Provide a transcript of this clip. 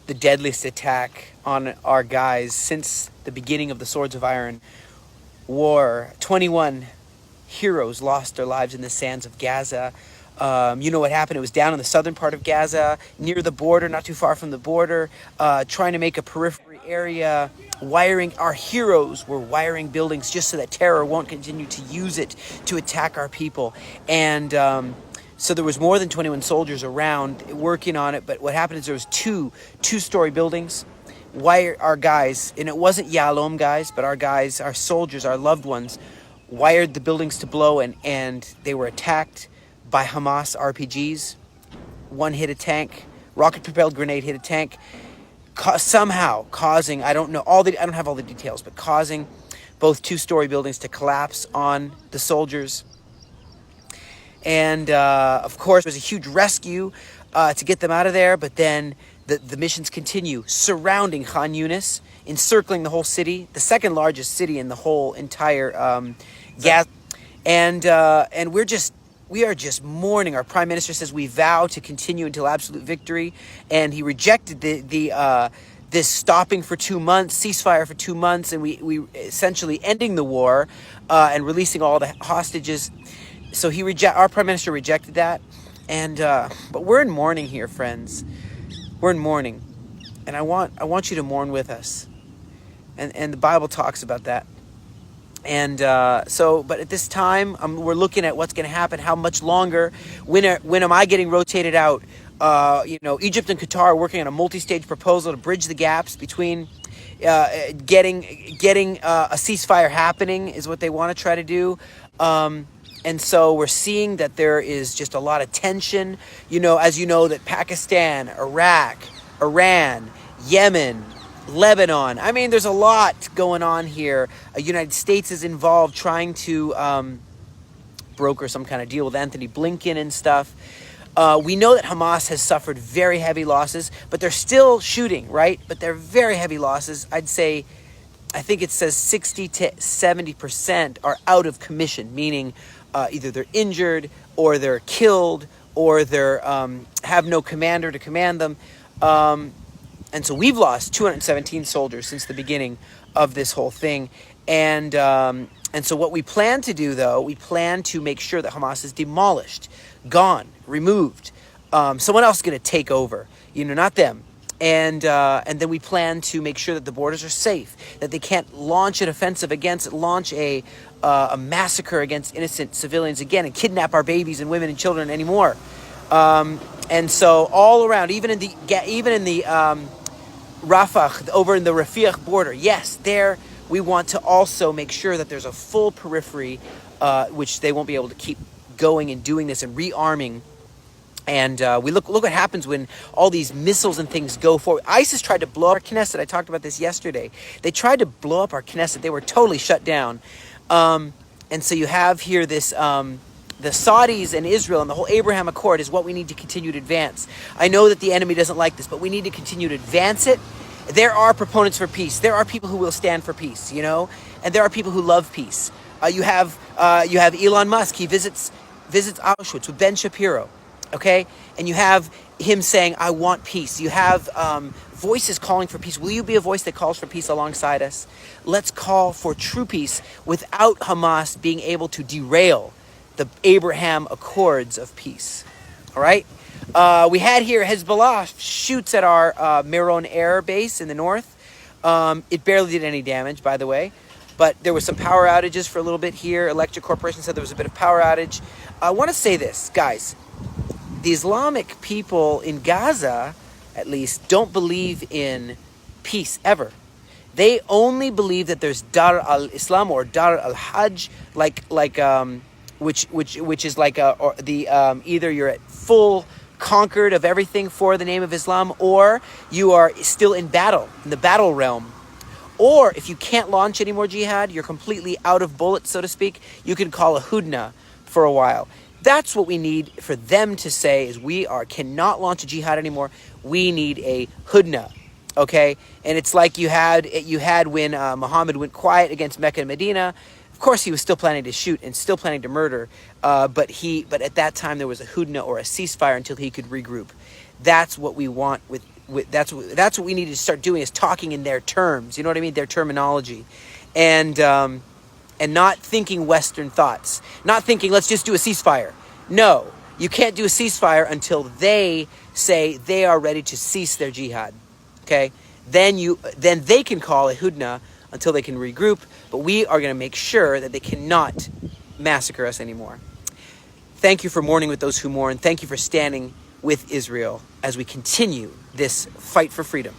the deadliest attack on our guys since the beginning of the Swords of Iron war. 21 heroes lost their lives in the sands of Gaza. You know what happened? It was down in the southern part of Gaza, near the border, not too far from the border, trying to make a periphery area. Our heroes were wiring buildings just so that terror won't continue to use it to attack our people. And so there was more than 21 soldiers around working on it. But what happened is there was two-story buildings. Our guys, and it wasn't Yalom guys, but our guys, our soldiers, our loved ones, wired the buildings to blow, and they were attacked by Hamas RPGs. One hit a tank, rocket-propelled grenade hit a tank, somehow causing, I don't have all the details, but causing both two-story buildings to collapse on the soldiers. And of course, there was a huge rescue to get them out of there, but then the missions continue, surrounding Khan Yunis, encircling the whole city, the second largest city in the whole entire Gaza. And we are just mourning. Our prime minister says we vow to continue until absolute victory, and he rejected this stopping for 2 months, ceasefire for 2 months, and we essentially ending the war and releasing all the hostages. So our prime minister rejected that, and but we're in mourning here, friends. We're in mourning, and I want you to mourn with us, and the Bible talks about that. And but at this time, we're looking at what's going to happen, how much longer, when am I getting rotated out? Egypt and Qatar are working on a multi-stage proposal to bridge the gaps between getting a ceasefire happening is what they want to try to do. And so we're seeing that there is just a lot of tension, as you know, that Pakistan, Iraq, Iran, Yemen, Lebanon. I mean, there's a lot going on here. United States is involved trying to broker some kind of deal with Anthony Blinken and stuff. We know that Hamas has suffered very heavy losses, but they're still shooting, right? But they're very heavy losses. I think it says 60 to 70% are out of commission, meaning either they're injured or they're killed or they're have no commander to command them. And so we've lost 217 soldiers since the beginning of this whole thing. And so what we plan to do, though, we plan to make sure that Hamas is demolished, gone, removed. Someone else is going to take over, not them. And then we plan to make sure that the borders are safe, that they can't launch an offensive launch a massacre against innocent civilians again and kidnap our babies and women and children anymore. And so all around, even in the Rafah, over in the Rafiq border, yes, there we want to also make sure that there's a full periphery, which they won't be able to keep going and doing this and rearming. And we look what happens when all these missiles and things go forward. ISIS tried to blow up our Knesset. I talked about this yesterday. They tried to blow up our Knesset. They were totally shut down. And so you have here this, the Saudis and Israel and the whole Abraham Accord is what we need to continue to advance. I know that the enemy doesn't like this, but we need to continue to advance it. There are proponents for peace. There are people who will stand for peace, and there are people who love peace. You have Elon Musk. He visits Auschwitz with Ben Shapiro. Okay, and you have him saying, "I want peace." You have voices calling for peace. Will you be a voice that calls for peace alongside us? Let's call for true peace without Hamas being able to derail the Abraham Accords of peace. All right. We had here Hezbollah shoots at our Meron Air Base in the north. It barely did any damage, by the way, but there was some power outages for a little bit here. Electric Corporation said there was a bit of power outage. I want to say this, guys. The Islamic people in Gaza, at least, don't believe in peace ever. They only believe that there's Dar al-Islam or Dar al-Hajj, which is like either you're at full conquered of everything for the name of Islam, or you are still in battle, in the battle realm. Or if you can't launch any more jihad, you're completely out of bullets, so to speak, you can call a hudna for a while. That's what we need for them to say is we cannot launch a jihad anymore. We need a hudna, okay? And it's like you had when Muhammad went quiet against Mecca and Medina. Of course, he was still planning to shoot and still planning to murder, but at that time there was a hudna or a ceasefire until he could regroup. That's what we want with That's what we need to start doing, is talking in their terms. You know what I mean? Their terminology, and not thinking Western thoughts. Not thinking, let's just do a ceasefire. No, you can't do a ceasefire until they say they are ready to cease their jihad. Okay, then they can call a hudna until they can regroup. But we are going to make sure that they cannot massacre us anymore. Thank you for mourning with those who mourn. Thank you for standing with Israel as we continue this fight for freedom.